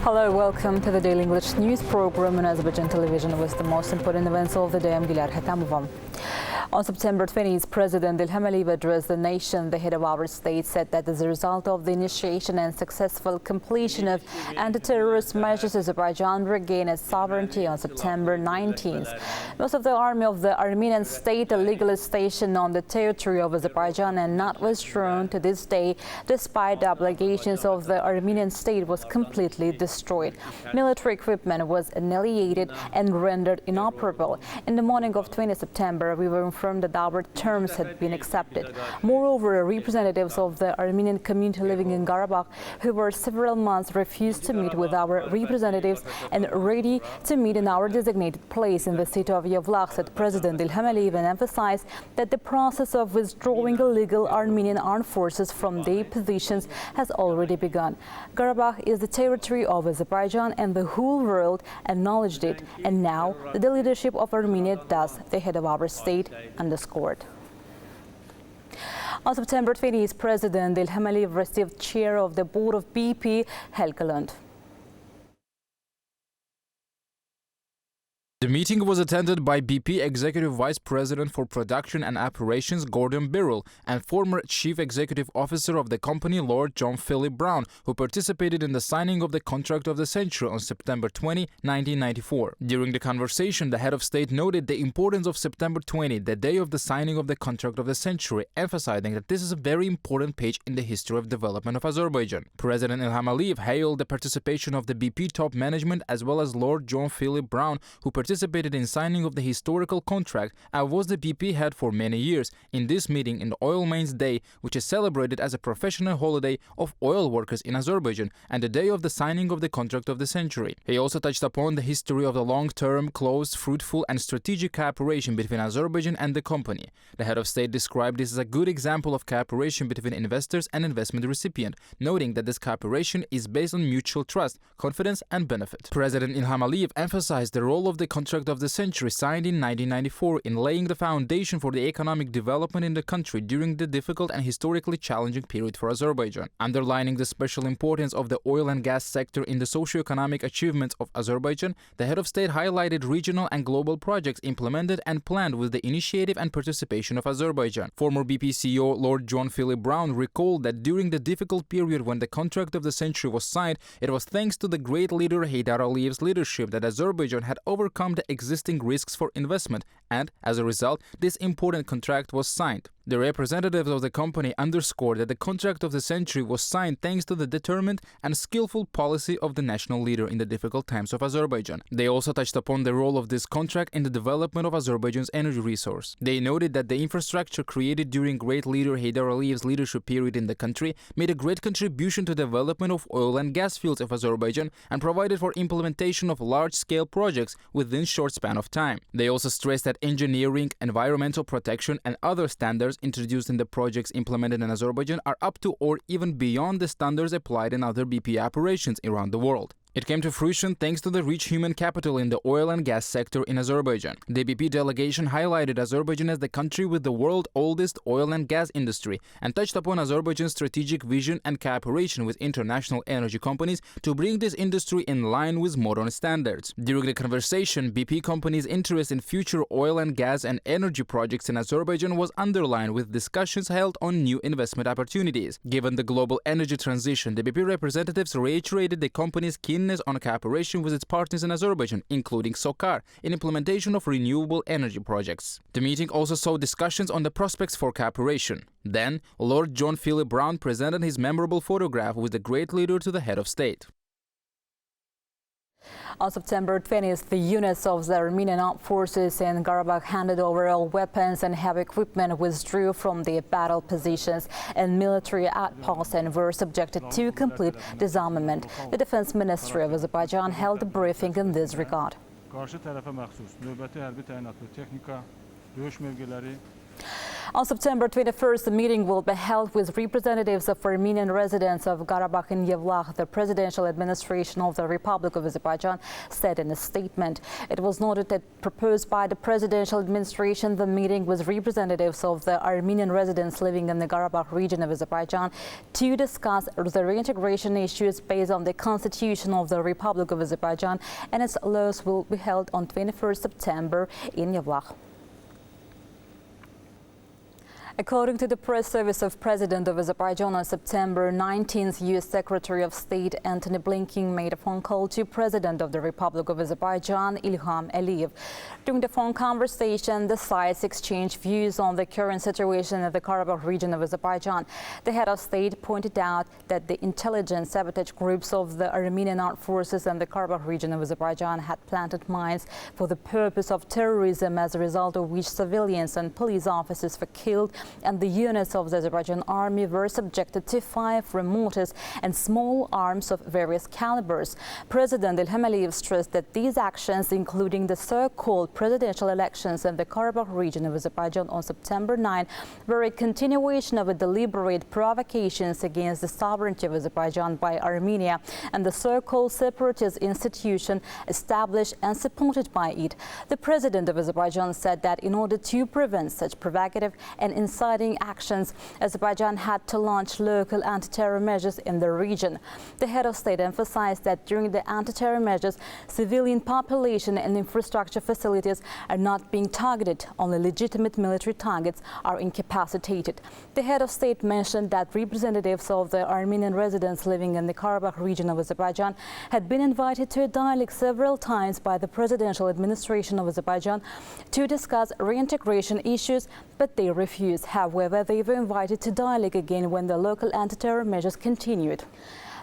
Hello, welcome to the Daily English News program on Azərbaycan Televiziya with the most important events of the day. I'm Gülər Hətamova. On September 20th, President İlham addressed the nation. The head of our state said that as a result of the initiation and successful completion of anti-terrorist measures, Azerbaijan regained its sovereignty on September 19th. Most of the army of the Armenian state illegally stationed on the territory of Azerbaijan and not withdrawn to this day, despite the obligations of the Armenian state, was completely destroyed. Military equipment was annihilated and rendered inoperable. In the morning of 20 September, we were informed that our terms had been accepted. Moreover, representatives of the Armenian community living in Karabakh, who were several months refused to meet with our representatives and ready to meet in our designated place in the city of Yevlax, said President İlham and emphasized that the process of withdrawing illegal Armenian armed forces from their positions has already begun. Karabakh is the territory of Azerbaijan and the whole world acknowledged it, and now the leadership of Armenia does, the head of our state underscored. On September 20th, President İlham received chair of the board of BP, Helgeland. The meeting was attended by BP Executive Vice President for Production and Operations Gordon Birrell and former Chief Executive Officer of the company Lord John Philip Brown, who participated in the signing of the contract of the century on September 20, 1994. During the conversation, the head of state noted the importance of September 20, the day of the signing of the contract of the century, emphasizing that this is a very important page in the history of development of Azerbaijan. President İlham Aliyev hailed the participation of the BP top management as well as Lord John Philip Brown, who participated in signing of the historical contract and was the BP head for many years in this meeting in the Oil Mains Day, which is celebrated as a professional holiday of oil workers in Azerbaijan and the day of the signing of the contract of the century. He also touched upon the history of the long-term, close, fruitful and strategic cooperation between Azerbaijan and the company. The head of state described this as a good example of cooperation between investors and investment recipient, noting that this cooperation is based on mutual trust, confidence and benefit. President İlham Aliyev emphasized the role of the contract of the century signed in 1994 in laying the foundation for the economic development in the country during the difficult and historically challenging period for Azerbaijan. Underlining the special importance of the oil and gas sector in the socio-economic achievements of Azerbaijan, the head of state highlighted regional and global projects implemented and planned with the initiative and participation of Azerbaijan. Former BP CEO Lord John Philip Brown recalled that during the difficult period when the contract of the century was signed, it was thanks to the great leader Heydar Aliyev's leadership that Azerbaijan had overcome the existing risks for investment, and as a result, this important contract was signed. The representatives of the company underscored that the contract of the century was signed thanks to the determined and skillful policy of the national leader in the difficult times of Azerbaijan. They also touched upon the role of this contract in the development of Azerbaijan's energy resource. They noted that the infrastructure created during great leader Heydar Aliyev's leadership period in the country made a great contribution to the development of oil and gas fields of Azerbaijan and provided for implementation of large-scale projects within short span of time. They also stressed that engineering, environmental protection and other standards introduced in the projects implemented in Azerbaijan are up to or even beyond the standards applied in other BP operations around the world. It came to fruition thanks to the rich human capital in the oil and gas sector in Azerbaijan. The BP delegation highlighted Azerbaijan as the country with the world's oldest oil and gas industry and touched upon Azerbaijan's strategic vision and cooperation with international energy companies to bring this industry in line with modern standards. During the conversation, BP companies' interest in future oil and gas and energy projects in Azerbaijan was underlined with discussions held on new investment opportunities. Given the global energy transition, the BP representatives reiterated the company's keen on cooperation with its partners in Azerbaijan, including SOCAR, in implementation of renewable energy projects. The meeting also saw discussions on the prospects for cooperation. Then, Lord John Philip Brown presented his memorable photograph with the great leader to the head of state. On September 20th, the units of the Armenian armed forces in Karabakh handed over all weapons and heavy equipment, withdrew from their battle positions and military outposts and were subjected to complete disarmament. The Defense Ministry of Azerbaijan held a briefing in this regard. On September 21st, the meeting will be held with representatives of Armenian residents of Qarabağ and Yevlax. The presidential administration of the Republic of Azerbaijan said in a statement. It was noted that proposed by the presidential administration, the meeting with representatives of the Armenian residents living in the Qarabağ region of Azerbaijan to discuss the reintegration issues based on the constitution of the Republic of Azerbaijan and its laws will be held on 21st September in Yevlax. According to the press service of President of Azerbaijan on September 19th, U.S. Secretary of State Antony Blinken made a phone call to President of the Republic of Azerbaijan, Ilham Aliyev. During the phone conversation, the sides exchanged views on the current situation in the Qarabağ region of Azerbaijan. The head of state pointed out that the intelligence sabotage groups of the Armenian armed forces in the Qarabağ region of Azerbaijan had planted mines for the purpose of terrorism, as a result of which civilians and police officers were killed, and the units of the Azerbaijan army were subjected to 5 mortars and small arms of various calibers. President Ilham Aliyev stressed that these actions, including the so-called presidential elections in the Qarabağ region of Azerbaijan on September 9, were a continuation of a deliberate provocations against the sovereignty of Azerbaijan by Armenia and the so-called separatist institution established and supported by it. The president of Azerbaijan said that in order to prevent such provocative and inciting actions, Azerbaijan had to launch local anti-terror measures in the region. The head of state emphasized that during the anti-terror measures, civilian population and infrastructure facilities are not being targeted. Only legitimate military targets are incapacitated. The head of state mentioned that representatives of the Armenian residents living in the Qarabağ region of Azerbaijan had been invited to a dialogue several times by the presidential administration of Azerbaijan to discuss reintegration issues, but they refused. However, they were invited to dialogue again when the local anti-terror measures continued.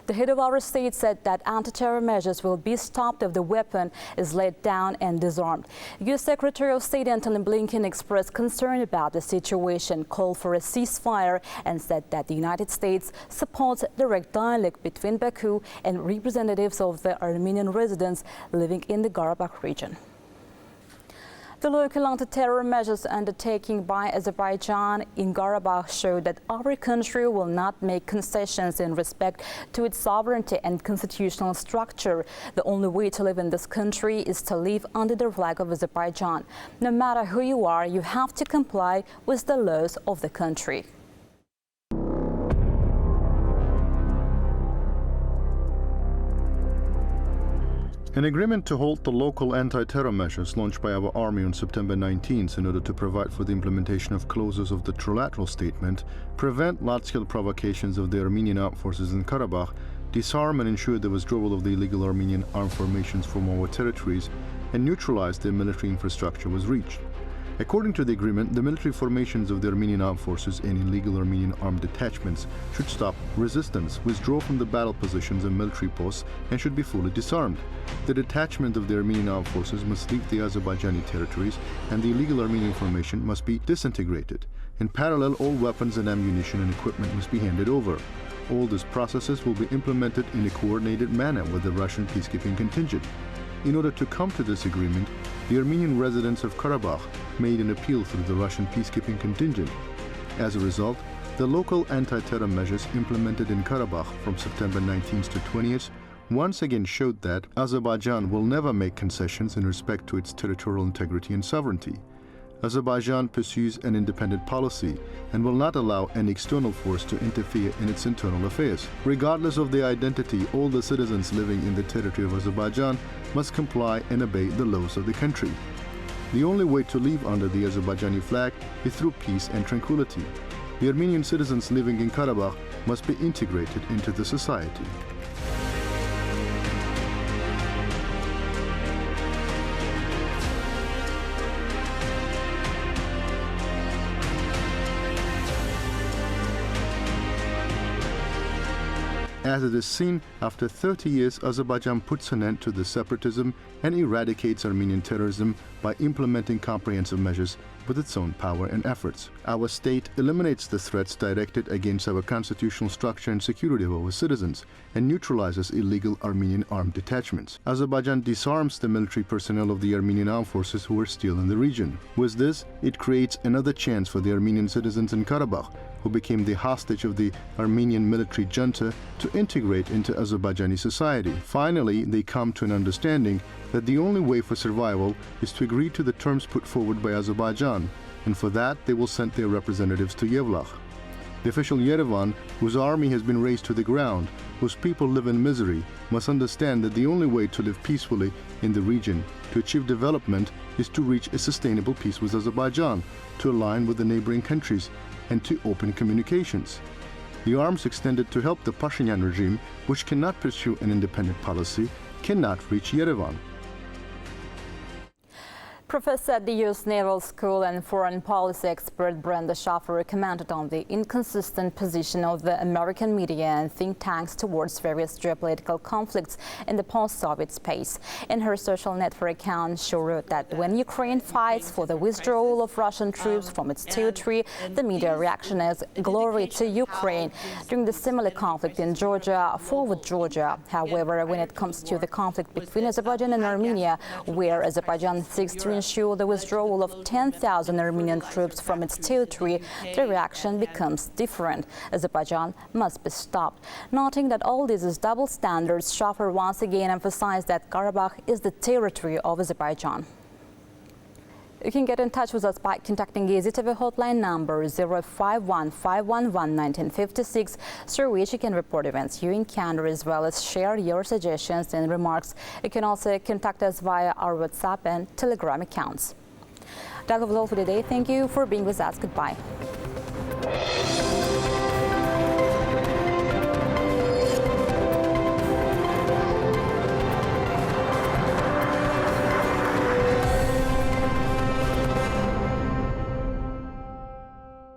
The head of our state said that anti-terror measures will be stopped if the weapon is laid down and disarmed. U.S. Secretary of State Antony Blinken expressed concern about the situation, called for a ceasefire, and said that the United States supports direct dialogue between Baku and representatives of the Armenian residents living in the Qarabağ region. The local anti-terror measures undertaken by Azerbaijan in Qarabağ show that our country will not make concessions in respect to its sovereignty and constitutional structure. The only way to live in this country is to live under the flag of Azerbaijan. No matter who you are, you have to comply with the laws of the country. An agreement to halt the local anti-terror measures launched by our army on September 19th in order to provide for the implementation of clauses of the trilateral statement, prevent large-scale provocations of the Armenian armed forces in Qarabağ, disarm and ensure the withdrawal of the illegal Armenian armed formations from our territories, and neutralize their military infrastructure was reached. According to the agreement, the military formations of the Armenian armed forces and illegal Armenian armed detachments should stop resistance, withdraw from the battle positions and military posts, and should be fully disarmed. The detachment of the Armenian armed forces must leave the Azerbaijani territories, and the illegal Armenian formation must be disintegrated. In parallel, all weapons and ammunition and equipment must be handed over. All these processes will be implemented in a coordinated manner with the Russian peacekeeping contingent. In order to come to this agreement, the Armenian residents of Qarabağ made an appeal through the Russian peacekeeping contingent. As a result, the local anti-terror measures implemented in Qarabağ from September 19th to 20th once again showed that Azerbaijan will never make concessions in respect to its territorial integrity and sovereignty. Azerbaijan pursues an independent policy and will not allow any external force to interfere in its internal affairs. Regardless of their identity, all the citizens living in the territory of Azerbaijan must comply and obey the laws of the country. The only way to live under the Azerbaijani flag is through peace and tranquility. The Armenian citizens living in Qarabağ must be integrated into the society. As it is seen, after 30 years, Azerbaijan puts an end to the separatism and eradicates Armenian terrorism by implementing comprehensive measures with its own power and efforts. Our state eliminates the threats directed against our constitutional structure and security of our citizens and neutralizes illegal Armenian armed detachments. Azerbaijan disarms the military personnel of the Armenian armed forces who are still in the region. With this, it creates another chance for the Armenian citizens in Karabakh, who became the hostage of the Armenian military junta, to integrate into Azerbaijani society. Finally, they come to an understanding that the only way for survival is to agree to the terms put forward by Azerbaijan, and for that they will send their representatives to Yevlakh. The official Yerevan, whose army has been razed to the ground, whose people live in misery, must understand that the only way to live peacefully in the region, to achieve development, is to reach a sustainable peace with Azerbaijan, to align with the neighboring countries, and to open communications. The arms extended to help the Pashinyan regime, which cannot pursue an independent policy, cannot reach Yerevan. Professor at the U.S. Naval School and foreign policy expert Brenda Schaffer commented on the inconsistent position of the American media and think tanks towards various geopolitical conflicts in the post-Soviet space. In her social network account, she wrote that when Ukraine fights for the withdrawal of Russian troops from its territory, the media reaction is glory to Ukraine. During the similar conflict in Georgia, forward Georgia. However, when it comes to the conflict between Azerbaijan and Armenia, where Azerbaijan seeks to ensure the withdrawal of 10,000 Armenian troops from its territory, the reaction becomes different. Azerbaijan must be stopped. Noting that all this is double standards, Schaffer once again emphasized that Karabakh is the territory of Azerbaijan. You can get in touch with us by contacting AzTV hotline number 051-511-1956, through which you can report events you encounter as well as share your suggestions and remarks. You can also contact us via our WhatsApp and Telegram accounts. That was all for today. Thank you for being with us. Goodbye.